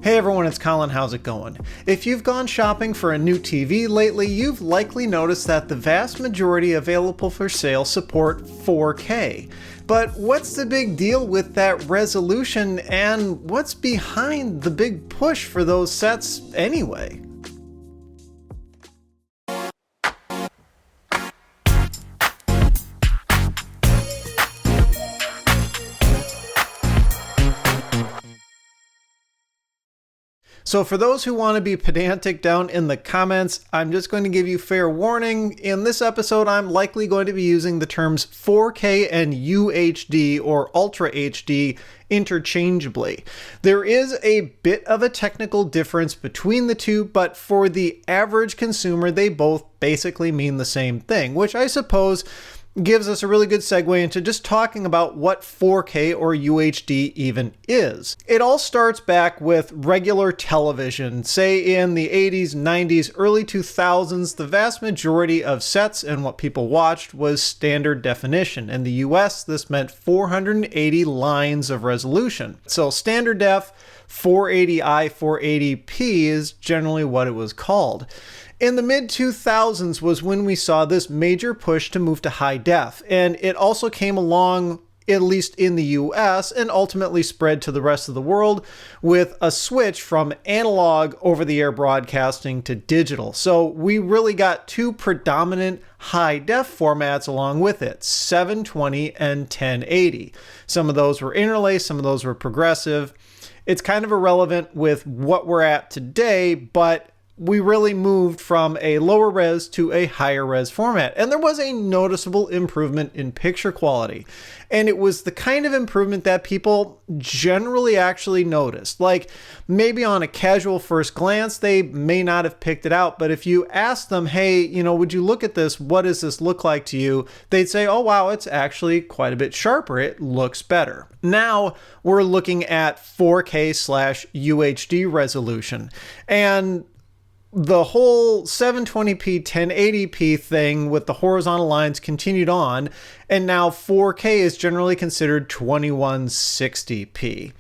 Hey everyone, it's Colin. How's it going? If you've gone shopping for a new TV lately, you've likely noticed that the vast majority available for sale support 4K. But what's the big deal with that resolution, and what's behind the big push for those sets anyway? So for those who want to be pedantic down in the comments, I'm just going to give you fair warning. In this episode, I'm likely going to be using the terms 4K and UHD or Ultra HD interchangeably. There is a bit of a technical difference between the two, but for the average consumer, they both basically mean the same thing, which I suppose gives us a really good segue into just talking about what 4K or UHD even is. It all starts back with regular television. Say in the 80s, 90s, early 2000s, the vast majority of sets and what people watched was standard definition. In the US, this meant 480 lines of resolution. So standard def, 480i, 480p is generally what it was called. In the mid-2000s was when we saw this major push to move to high def, and it also came along, at least in the US, and ultimately spread to the rest of the world with a switch from analog over-the-air broadcasting to digital. So we really got two predominant high def formats along with it, 720 and 1080. Some of those were interlaced, some of those were progressive. It's kind of irrelevant with what we're at today, but we really moved from a lower res to a higher res format. And there was a noticeable improvement in picture quality. And it was the kind of improvement that people generally actually noticed. Like maybe on a casual first glance, they may not have picked it out. But if you ask them, hey, would you look at this? What does this look like to you? They'd say, oh, wow, it's actually quite a bit sharper. It looks better. Now we're looking at 4K/UHD resolution. And the whole 720p, 1080p thing with the horizontal lines continued on, and now 4K is generally considered 2160p.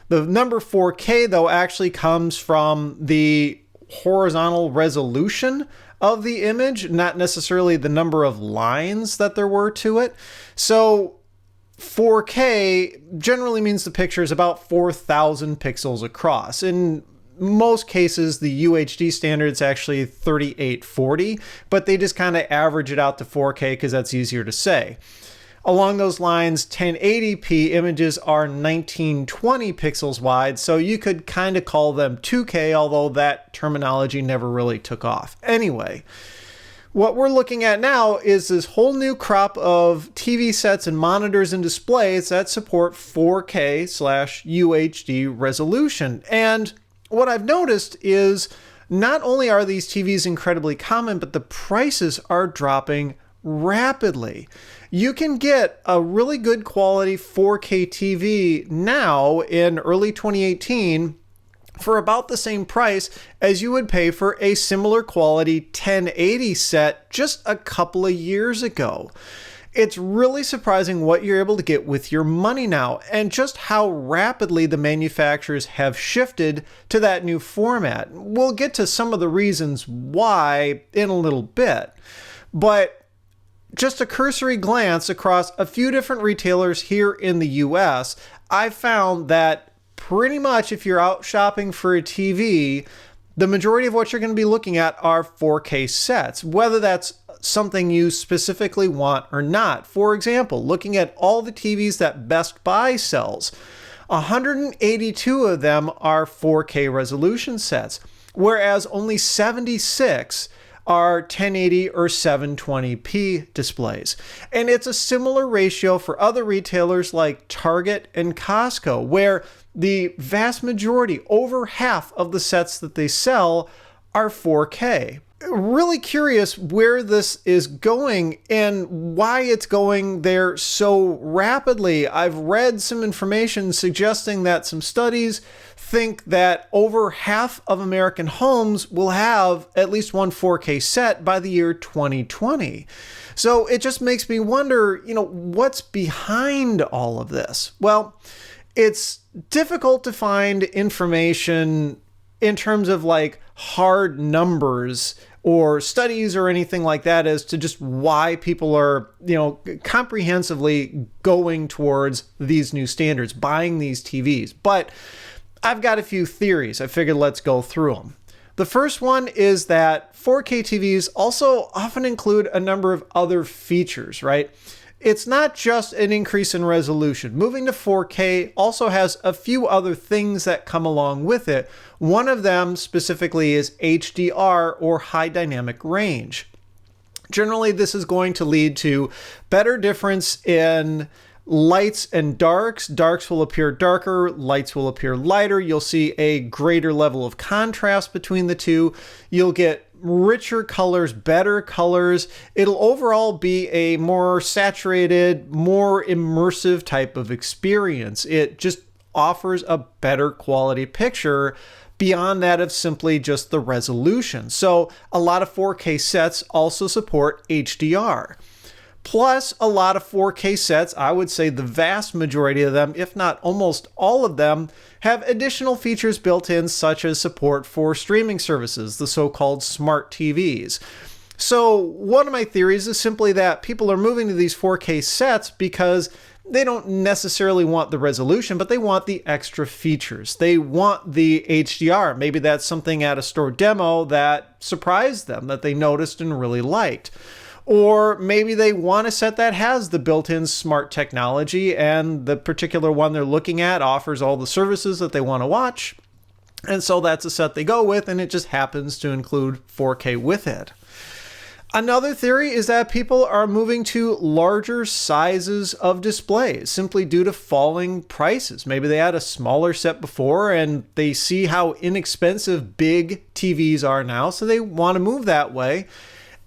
The number 4K, though, actually comes from the horizontal resolution of the image, not necessarily the number of lines that there were to it. So 4K generally means the picture is about 4,000 pixels across. In most cases, the UHD standard is actually 3840, but they just kind of average it out to 4K because that's easier to say. Along those lines, 1080p images are 1920 pixels wide, so you could kind of call them 2K, although that terminology never really took off. Anyway, what we're looking at now is this whole new crop of TV sets and monitors and displays that support 4K/UHD resolution. And what I've noticed is not only are these TVs incredibly common, but the prices are dropping rapidly. You can get a really good quality 4K TV now in early 2018 for about the same price as you would pay for a similar quality 1080 set just a couple of years ago. It's really surprising what you're able to get with your money now, and just how rapidly the manufacturers have shifted to that new format. We'll get to some of the reasons why in a little bit, but just a cursory glance across a few different retailers here in the US, I found that pretty much if you're out shopping for a TV, the majority of what you're going to be looking at are 4K sets, whether that's something you specifically want or not. For example, looking at all the TVs that Best Buy sells, 182 of them are 4K resolution sets, whereas only 76 are 1080 or 720p displays. And it's a similar ratio for other retailers like Target and Costco, where the vast majority, over half of the sets that they sell, are 4K. Really curious where this is going and why it's going there so rapidly. I've read some information suggesting that some studies think that over half of American homes will have at least one 4K set by the year 2020. So it just makes me wonder, what's behind all of this? Well, it's difficult to find information in terms of like hard numbers or studies or anything like that as to just why people are, comprehensively going towards these new standards, buying these TVs. But I've got a few theories. I figured let's go through them. The first one is that 4K TVs also often include a number of other features, right? It's not just an increase in resolution. Moving to 4K also has a few other things that come along with it. One of them specifically is HDR, or high dynamic range. Generally, this is going to lead to better difference in lights and darks. Darks will appear darker, lights will appear lighter. You'll see a greater level of contrast between the two. You'll get richer colors, better colors. It'll overall be a more saturated, more immersive type of experience. It just offers a better quality picture beyond that of simply just the resolution. So a lot of 4K sets also support HDR. Plus, a lot of 4K sets, I would say the vast majority of them, if not almost all of them, have additional features built in, such as support for streaming services, the so-called smart TVs. So one of my theories is simply that people are moving to these 4K sets because they don't necessarily want the resolution, but they want the extra features. They want the HDR. Maybe that's something at a store demo that surprised them, that they noticed and really liked. Or maybe they want a set that has the built-in smart technology, and the particular one they're looking at offers all the services that they want to watch. And so that's a set they go with, and it just happens to include 4K with it. Another theory is that people are moving to larger sizes of displays simply due to falling prices. Maybe they had a smaller set before and they see how inexpensive big TVs are now, so they want to move that way.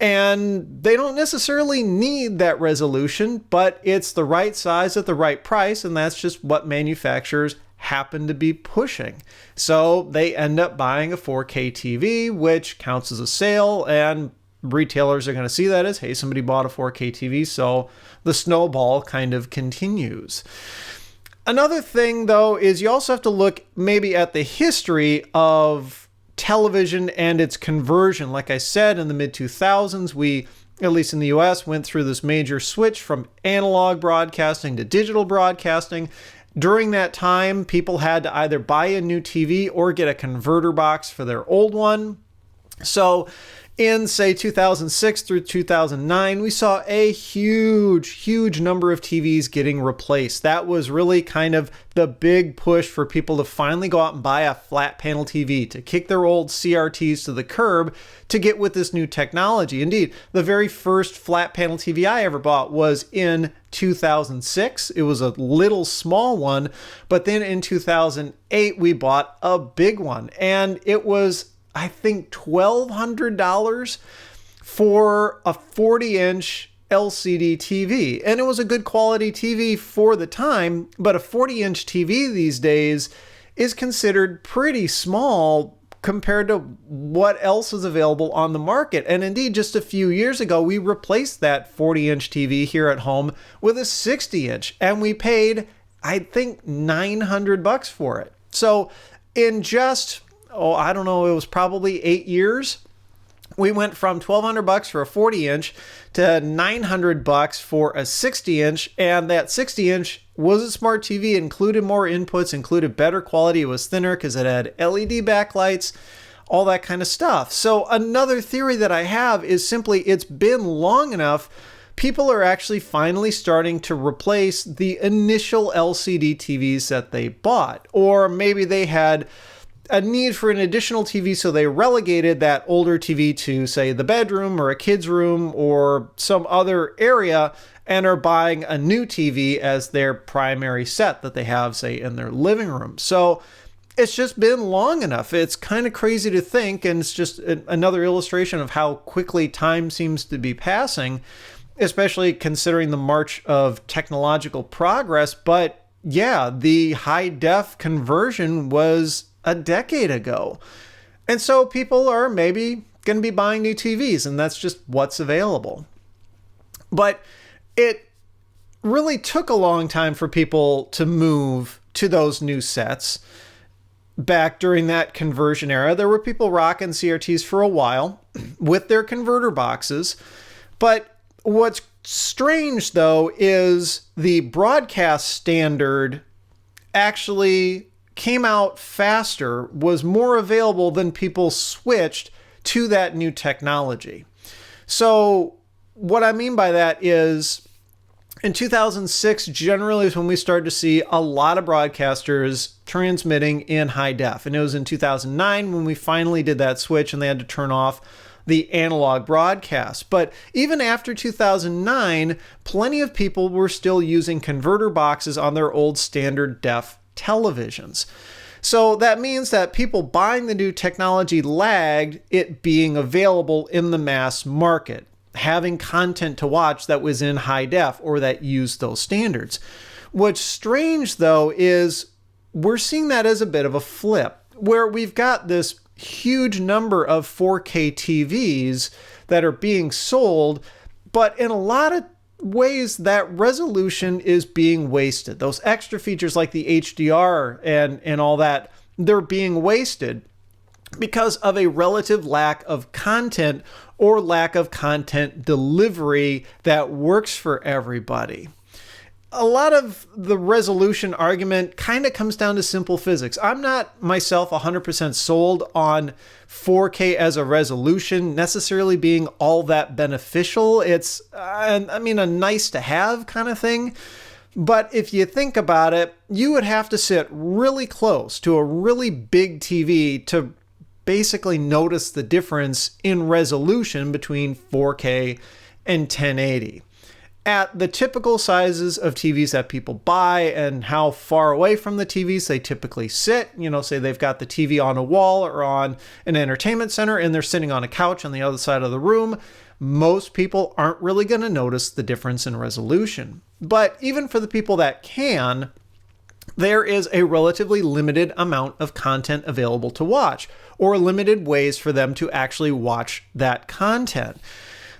And they don't necessarily need that resolution, but it's the right size at the right price, and that's just what manufacturers happen to be pushing. So they end up buying a 4K TV, which counts as a sale, and retailers are going to see that as, hey, somebody bought a 4K TV, so the snowball kind of continues. Another thing, though, is you also have to look maybe at the history of television and its conversion. Like I said, in the mid-2000s, we, at least in the US, went through this major switch from analog broadcasting to digital broadcasting. During that time, people had to either buy a new TV or get a converter box for their old one. So in, say, 2006 through 2009, we saw a huge number of TVs getting replaced. That was really kind of the big push for people to finally go out and buy a flat panel TV, to kick their old CRTs to the curb to get with this new technology. Indeed, the very first flat panel TV I ever bought was in 2006. It was a little small one, but then in 2008, we bought a big one, and it was, I think, $1,200 for a 40-inch LCD TV. And it was a good quality TV for the time, but a 40-inch TV these days is considered pretty small compared to what else is available on the market. And indeed, just a few years ago, we replaced that 40-inch TV here at home with a 60-inch, and we paid, I think, $900 for it. So in just, I don't know, it was probably 8 years, we went from $1,200 for a 40-inch to $900 for a 60-inch, and that 60-inch was a smart TV, included more inputs, included better quality, it was thinner because it had LED backlights, all that kind of stuff. So another theory that I have is simply it's been long enough, people are actually finally starting to replace the initial LCD TVs that they bought. Or maybe they had a need for an additional TV, so they relegated that older TV to, say, the bedroom or a kid's room or some other area, and are buying a new TV as their primary set that they have, say, in their living room. So it's just been long enough. It's kind of crazy to think, and it's just another illustration of how quickly time seems to be passing, especially considering the march of technological progress. But yeah, the high def conversion was a decade ago. And so people are maybe going to be buying new TVs, and that's just what's available. But it really took a long time for people to move to those new sets. Back during that conversion era, there were people rocking CRTs for a while with their converter boxes. But what's strange, though, is the broadcast standard actually came out faster, was more available than people switched to that new technology. So what I mean by that is in 2006, generally is when we started to see a lot of broadcasters transmitting in high def. And it was in 2009 when we finally did that switch and they had to turn off the analog broadcast. But even after 2009, plenty of people were still using converter boxes on their old standard def televisions. So that means that people buying the new technology lagged it being available in the mass market, having content to watch that was in high def or that used those standards. What's strange, though, is we're seeing that as a bit of a flip, where we've got this huge number of 4K TVs that are being sold, but in a lot of ways that resolution is being wasted. Those extra features like the HDR and all that, they're being wasted because of a relative lack of content or lack of content delivery that works for everybody. A lot of the resolution argument kind of comes down to simple physics. I'm not myself 100% sold on 4K as a resolution necessarily being all that beneficial. It's, a nice to have kind of thing. But if you think about it, you would have to sit really close to a really big TV to basically notice the difference in resolution between 4K and 1080. At the typical sizes of TVs that people buy and how far away from the TVs they typically sit, say they've got the TV on a wall or on an entertainment center and they're sitting on a couch on the other side of the room, most people aren't really going to notice the difference in resolution. But even for the people that can, there is a relatively limited amount of content available to watch, or limited ways for them to actually watch that content.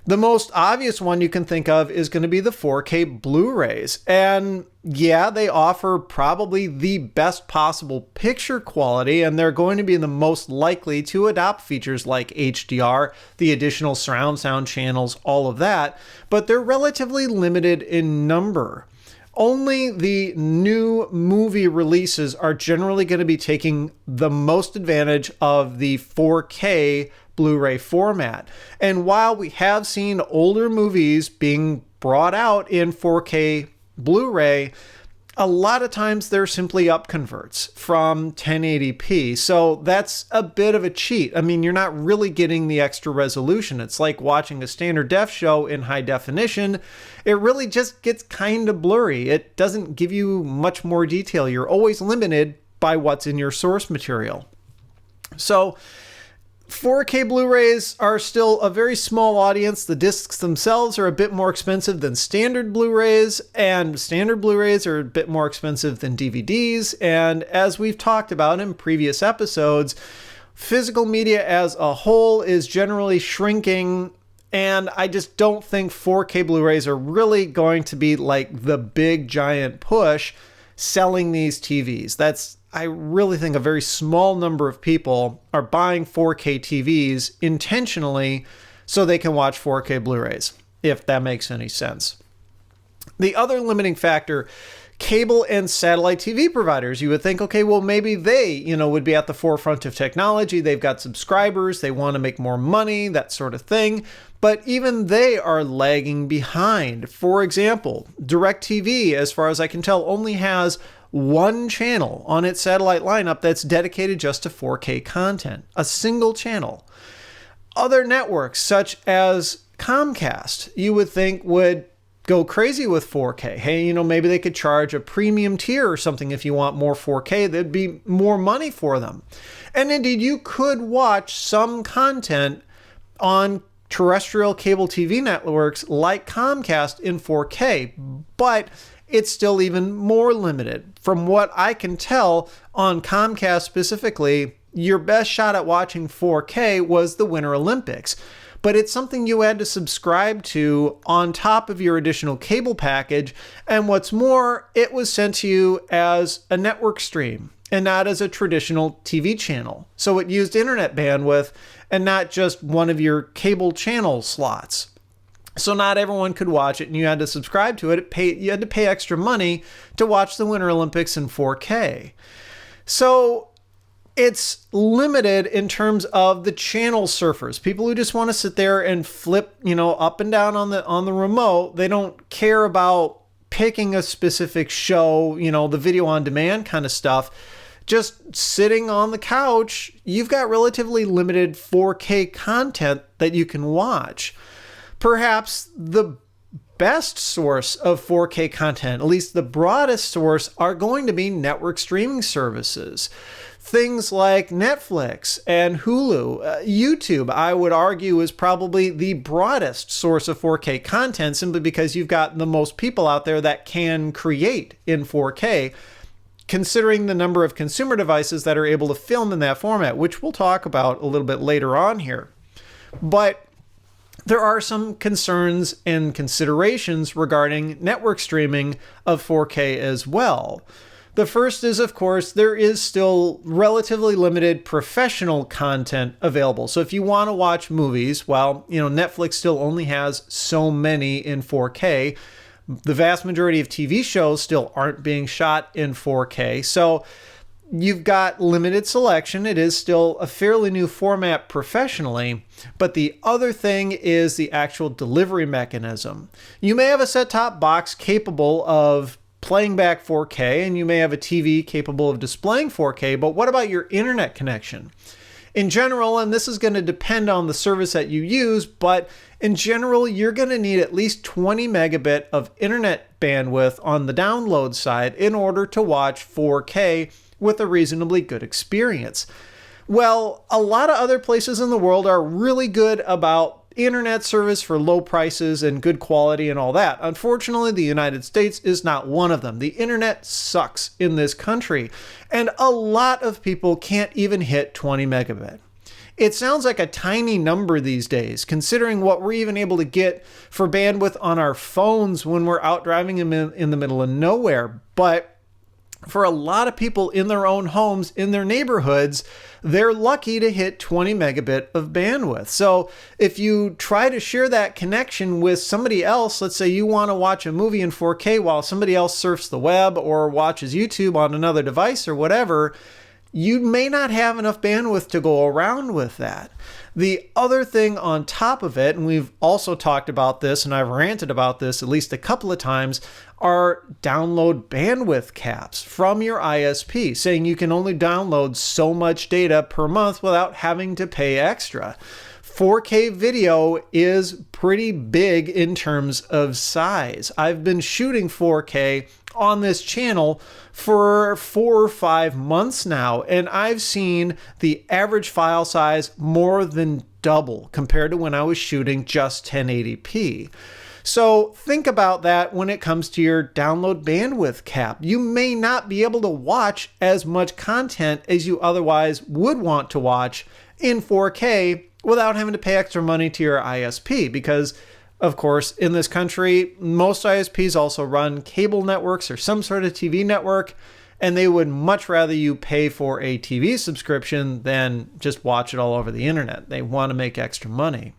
The most obvious one you can think of is going to be the 4K Blu-Rays. And yeah, they offer probably the best possible picture quality, and they're going to be the most likely to adopt features like HDR, the additional surround sound channels, all of that, but they're relatively limited in number. Only the new movie releases are generally going to be taking the most advantage of the 4K Blu-ray format. And while we have seen older movies being brought out in 4K Blu-ray, a lot of times they're simply up converts from 1080p. So that's a bit of a cheat. I mean, you're not really getting the extra resolution. It's like watching a standard def show in high definition. It really just gets kind of blurry. It doesn't give you much more detail. You're always limited by what's in your source material. So 4K Blu-rays are still a very small audience. The discs themselves are a bit more expensive than standard Blu-rays, and standard Blu-rays are a bit more expensive than DVDs. And as we've talked about in previous episodes, physical media as a whole is generally shrinking, and I just don't think 4K Blu-rays are really going to be like the big giant push selling these TVs. I really think a very small number of people are buying 4K TVs intentionally so they can watch 4K Blu-rays, if that makes any sense. The other limiting factor, cable and satellite TV providers. You would think, okay, well, maybe they, would be at the forefront of technology. They've got subscribers. They want to make more money, that sort of thing. But even they are lagging behind. For example, DirecTV, as far as I can tell, only has one channel on its satellite lineup that's dedicated just to 4K content, a single channel. Other networks, such as Comcast, you would think would go crazy with 4K. Hey, maybe they could charge a premium tier or something if you want more 4K. There'd be more money for them. And indeed, you could watch some content on terrestrial cable TV networks like Comcast in 4K, but it's still even more limited. From what I can tell on Comcast specifically, your best shot at watching 4K was the Winter Olympics. but it's something you had to subscribe to on top of your additional cable package. And what's more, it was sent to you as a network stream and not as a traditional TV channel. So it used internet bandwidth and not just one of your cable channel slots. So not everyone could watch it, and you had to subscribe to it. You had to pay extra money to watch the Winter Olympics in 4K. So it's limited in terms of the channel surfers, people who just want to sit there and flip, up and down on the remote. They don't care about picking a specific show, the video on demand kind of stuff. Just sitting on the couch, you've got relatively limited 4K content that you can watch. Perhaps the best source of 4K content, at least the broadest source, are going to be network streaming services. Things like Netflix and Hulu. YouTube, I would argue, is probably the broadest source of 4K content, simply because you've got the most people out there that can create in 4K, considering the number of consumer devices that are able to film in that format, which we'll talk about a little bit later on here. But there are some concerns and considerations regarding network streaming of 4K as well. The first is, of course, there is still relatively limited professional content available. So if you want to watch movies, well, Netflix still only has so many in 4K. The vast majority of TV shows still aren't being shot in 4K. So you've got limited selection. It is still a fairly new format professionally, but the other thing is the actual delivery mechanism. You may have a set-top box capable of playing back 4K, and you may have a TV capable of displaying 4K, but what about your internet connection? In general, and this is going to depend on the service that you use, but in general, you're going to need at least 20 megabit of internet bandwidth on the download side in order to watch 4K with a reasonably good experience. Well, a lot of other places in the world are really good about internet service for low prices and good quality and all that. Unfortunately, the United States is not one of them. The internet sucks in this country, and a lot of people can't even hit 20 megabit. It sounds like a tiny number these days, considering what we're even able to get for bandwidth on our phones when we're out driving in the middle of nowhere. But for a lot of people in their own homes, in their neighborhoods, they're lucky to hit 20 megabit of bandwidth. So if you try to share that connection with somebody else, let's say you want to watch a movie in 4K while somebody else surfs the web or watches YouTube on another device or whatever, you may not have enough bandwidth to go around with that. The other thing on top of it, and we've also talked about this, and I've ranted about this at least a couple of times, are download bandwidth caps from your ISP, saying you can only download so much data per month without having to pay extra. 4K video is pretty big in terms of size. I've been shooting 4K on this channel for 4 or 5 months now, and I've seen the average file size more than double compared to when I was shooting just 1080p. So think about that when it comes to your download bandwidth cap. You may not be able to watch as much content as you otherwise would want to watch in 4K without having to pay extra money to your ISP, because of course, in this country, most ISPs also run cable networks or some sort of TV network, and they would much rather you pay for a TV subscription than just watch it all over the internet. They want to make extra money.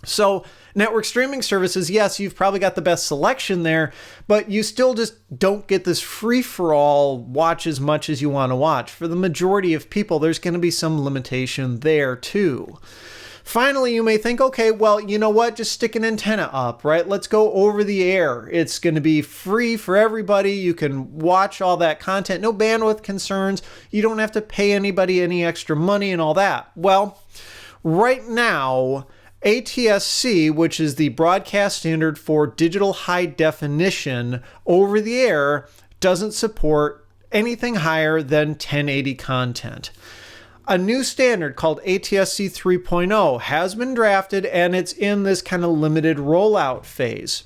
So network streaming services, yes, you've probably got the best selection there, but you still just don't get this free-for-all watch as much as you want to watch. For the majority of people, there's going to be some limitation there too. Finally, you may think, okay, well, you know what? Just stick an antenna up, right? Let's go over the air. It's going to be free for everybody. You can watch all that content. No bandwidth concerns. You don't have to pay anybody any extra money and all that. Well, right now, Atsc, which is the broadcast standard for digital high definition over the air, doesn't support anything higher than 1080 content. A new standard called Atsc 3.0 has been drafted, and it's in this kind of limited rollout phase.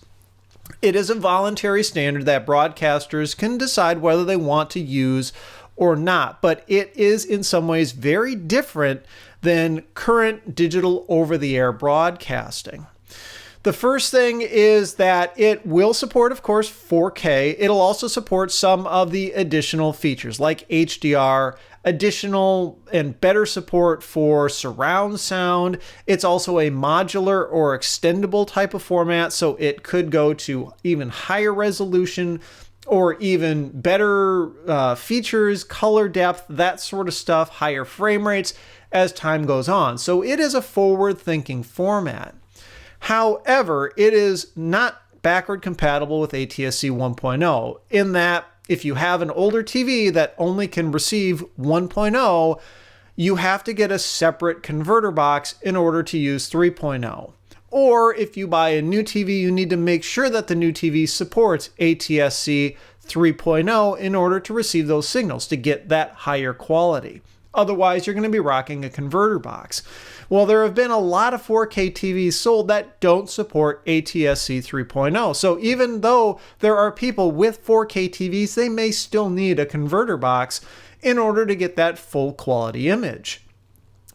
It is a voluntary standard that broadcasters can decide whether they want to use or not, but it is in some ways very different than current digital over-the-air broadcasting. The first thing is that it will support, of course, 4K. It'll also support some of the additional features like HDR, additional and better support for surround sound. It's also a modular or extendable type of format, so it could go to even higher resolution or even better features, color depth, that sort of stuff, higher frame rates as time goes on. So it is a forward-thinking format. However, it is not backward compatible with ATSC 1.0 in that if you have an older TV that only can receive 1.0, you have to get a separate converter box in order to use 3.0. Or if you buy a new TV, you need to make sure that the new TV supports ATSC 3.0 in order to receive those signals to get that higher quality. Otherwise, you're going to be rocking a converter box. Well, there have been a lot of 4K TVs sold that don't support ATSC 3.0. So even though there are people with 4K TVs, they may still need a converter box in order to get that full quality image.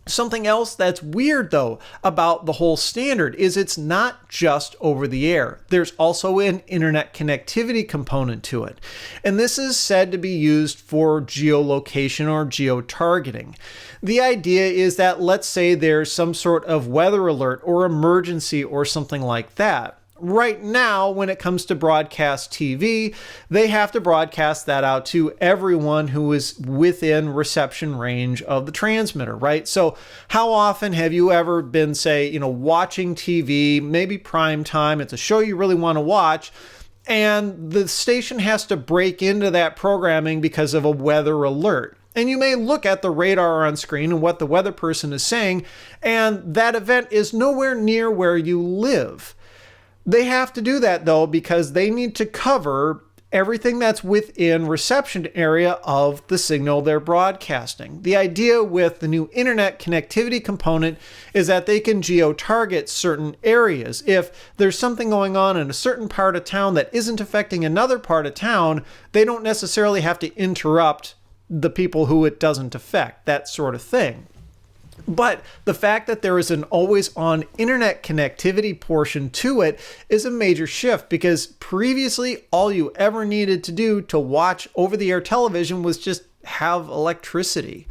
Something else that's weird, though, about the whole standard is it's not just over the air. There's also an internet connectivity component to it. And this is said to be used for geolocation or geotargeting. The idea is that, let's say there's some sort of weather alert or emergency or something like that. Right now, when it comes to broadcast TV, they have to broadcast that out to everyone who is within reception range of the transmitter, right? So how often have you ever been, say, watching TV, maybe prime time, it's a show you really want to watch, and the station has to break into that programming because of a weather alert? And you may look at the radar on screen and what the weather person is saying, and that event is nowhere near where you live. They have to do that, though, because they need to cover everything that's within reception area of the signal they're broadcasting. The idea with the new internet connectivity component is that they can geo-target certain areas. If there's something going on in a certain part of town that isn't affecting another part of town, they don't necessarily have to interrupt the people who it doesn't affect, that sort of thing. But the fact that there is an always-on internet connectivity portion to it is a major shift, because previously all you ever needed to do to watch over-the-air television was just have electricity.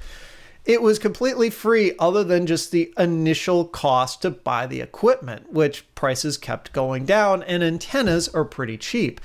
It was completely free other than just the initial cost to buy the equipment, which prices kept going down, and antennas are pretty cheap.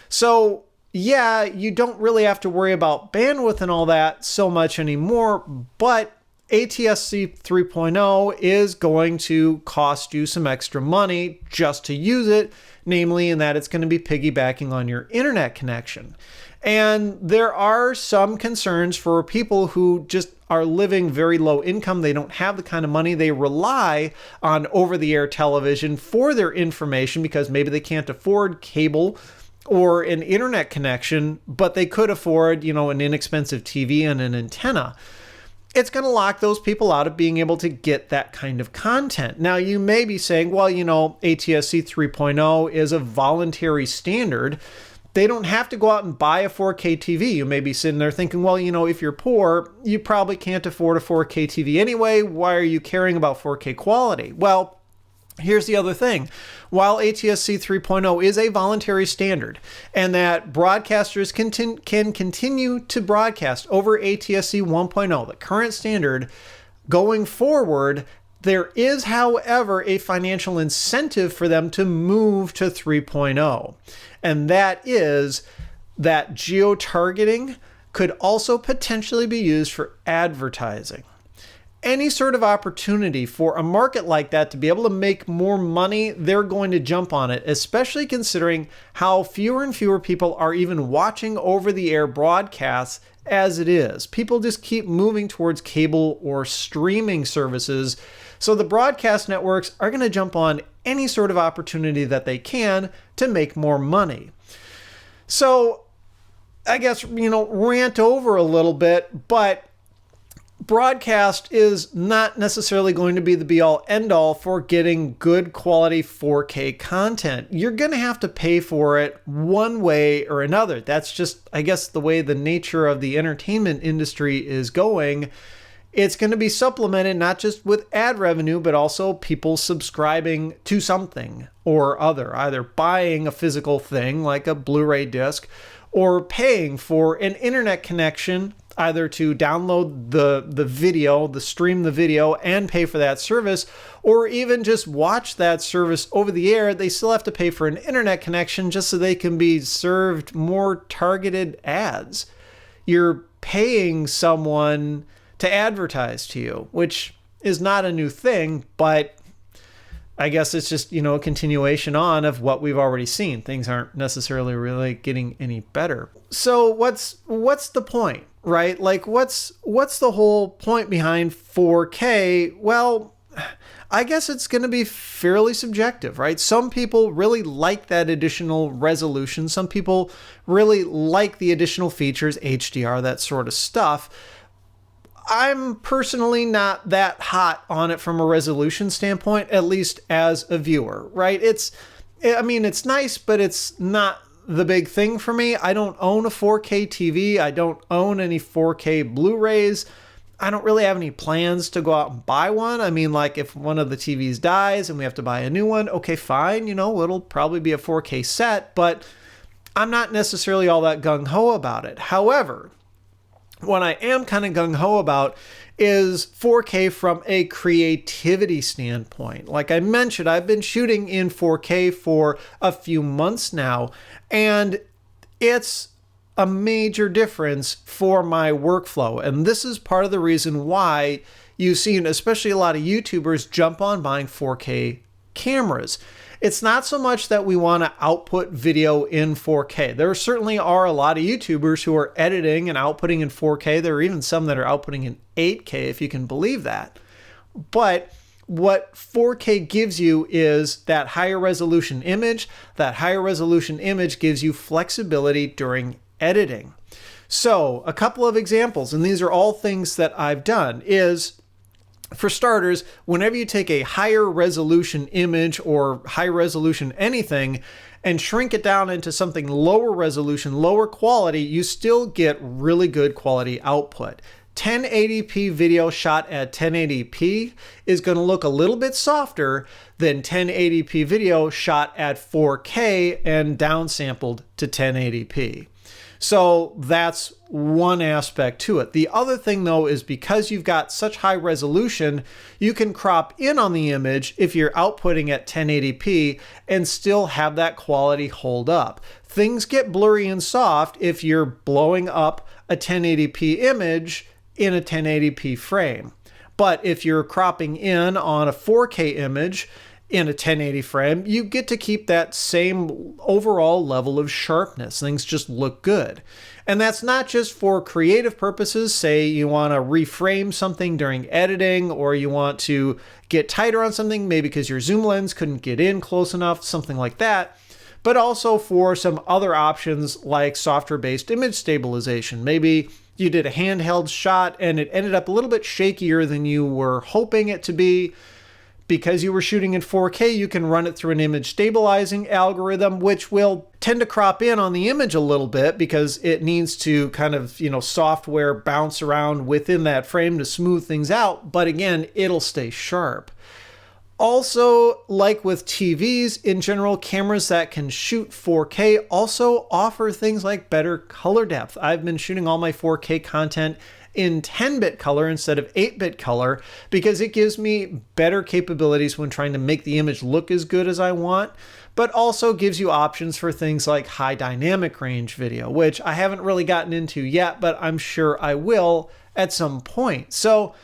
So yeah, you don't really have to worry about bandwidth and all that so much anymore, but ATSC 3.0 is going to cost you some extra money just to use it, namely in that it's going to be piggybacking on your internet connection. And there are some concerns for people who just are living very low income. They don't have the kind of money. They rely on over-the-air television for their information because maybe they can't afford cable or an internet connection, but they could afford, an inexpensive TV and an antenna. It's going to lock those people out of being able to get that kind of content. Now, you may be saying, well, ATSC 3.0 is a voluntary standard. They don't have to go out and buy a 4K TV. You may be sitting there thinking, well, if you're poor, you probably can't afford a 4K TV anyway. Why are you caring about 4K quality? Well, here's the other thing. While ATSC 3.0 is a voluntary standard and that broadcasters can continue to broadcast over ATSC 1.0, the current standard, going forward, there is, however, a financial incentive for them to move to 3.0. And that is that geo-targeting could also potentially be used for advertising. Any sort of opportunity for a market like that to be able to make more money, they're going to jump on it, especially considering how fewer and fewer people are even watching over-the-air broadcasts as it is. People just keep moving towards cable or streaming services. So the broadcast networks are going to jump on any sort of opportunity that they can to make more money. So I guess, rant over a little bit, but broadcast is not necessarily going to be the be-all end-all for getting good quality 4K content. You're going to have to pay for it one way or another. That's just, I guess, the way the nature of the entertainment industry is going. It's going to be supplemented not just with ad revenue, but also people subscribing to something or other, either buying a physical thing like a Blu-ray disc or paying for an internet connection, either to download the video, stream the video and pay for that service, or even just watch that service over the air. They still have to pay for an internet connection just so they can be served more targeted ads. You're paying someone to advertise to you, which is not a new thing, but I guess it's just, a continuation on of what we've already seen. Things aren't necessarily really getting any better. So what's the point, right? Like what's the whole point behind 4K? Well, I guess it's going to be fairly subjective, right? Some people really like that additional resolution. Some people really like the additional features, HDR, that sort of stuff. I'm personally not that hot on it from a resolution standpoint, at least as a viewer, right? It's nice, but it's not the big thing for me. I don't own a 4K TV. I don't own any 4K Blu-rays. I don't really have any plans to go out and buy one. I mean, like if one of the TVs dies and we have to buy a new one, okay, fine. It'll probably be a 4K set, but I'm not necessarily all that gung-ho about it. However, what I am kind of gung-ho about is 4K from a creativity standpoint. Like I mentioned, I've been shooting in 4K for a few months now, and it's a major difference for my workflow. And this is part of the reason why you've seen, especially a lot of YouTubers, jump on buying 4K cameras. It's not so much that we want to output video in 4K. There certainly are a lot of YouTubers who are editing and outputting in 4K. There are even some that are outputting in 8K, if you can believe that. But what 4K gives you is that higher resolution image. That higher resolution image gives you flexibility during editing. So a couple of examples, and these are all things that I've done, is for starters, whenever you take a higher resolution image or high resolution anything and shrink it down into something lower resolution, lower quality, you still get really good quality output. 1080p video shot at 1080p is going to look a little bit softer than 1080p video shot at 4K and downsampled to 1080p. So that's one aspect to it. The other thing, though, is because you've got such high resolution, you can crop in on the image if you're outputting at 1080p and still have that quality hold up. Things get blurry and soft if you're blowing up a 1080p image in a 1080p frame. But if you're cropping in on a 4K image in a 1080 frame, you get to keep that same overall level of sharpness. Things just look good. And that's not just for creative purposes. Say you want to reframe something during editing, or you want to get tighter on something, maybe because your zoom lens couldn't get in close enough, something like that. But also for some other options like software-based image stabilization. Maybe you did a handheld shot and it ended up a little bit shakier than you were hoping it to be. Because you were shooting in 4K, you can run it through an image stabilizing algorithm, which will tend to crop in on the image a little bit because it needs to kind of, software bounce around within that frame to smooth things out. But again, it'll stay sharp. Also, like with TVs in general, cameras that can shoot 4K also offer things like better color depth. I've been shooting all my 4K content in 10-bit color instead of 8-bit color because it gives me better capabilities when trying to make the image look as good as I want, but also gives you options for things like high dynamic range video, which I haven't really gotten into yet, but I'm sure I will at some point. So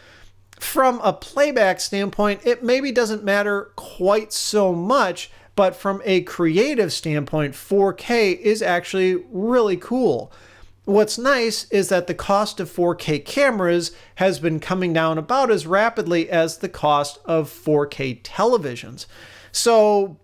from a playback standpoint, it maybe doesn't matter quite so much, but from a creative standpoint, 4K is actually really cool. What's nice is that the cost of 4K cameras has been coming down about as rapidly as the cost of 4K televisions. So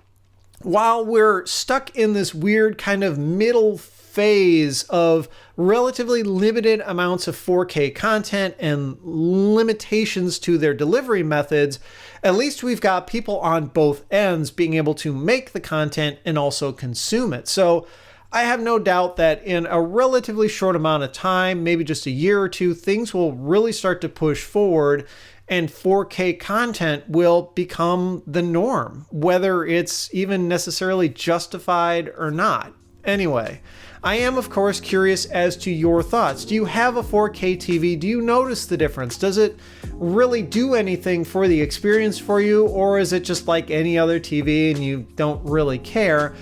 while we're stuck in this weird kind of middle phase of relatively limited amounts of 4K content and limitations to their delivery methods, at least we've got people on both ends being able to make the content and also consume it. So I have no doubt that in a relatively short amount of time, maybe just a year or two, things will really start to push forward and 4K content will become the norm, whether it's even necessarily justified or not. Anyway, I am of course curious as to your thoughts. Do you have a 4K TV? Do you notice the difference? Does it really do anything for the experience for you, or is it just like any other TV and you don't really care?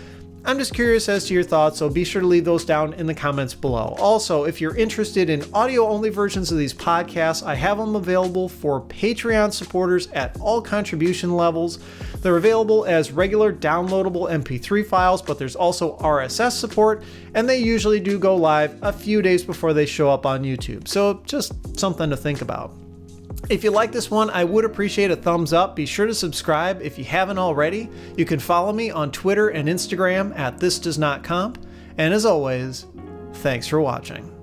I'm just curious as to your thoughts, so be sure to leave those down in the comments below. Also, if you're interested in audio-only versions of these podcasts, I have them available for Patreon supporters at all contribution levels. They're available as regular downloadable MP3 files, but there's also RSS support, and they usually do go live a few days before they show up on YouTube. So just something to think about. If you like this one, I would appreciate a thumbs up. Be sure to subscribe if you haven't already. You can follow me on Twitter and Instagram at thisdoesnotcomp. And as always, thanks for watching.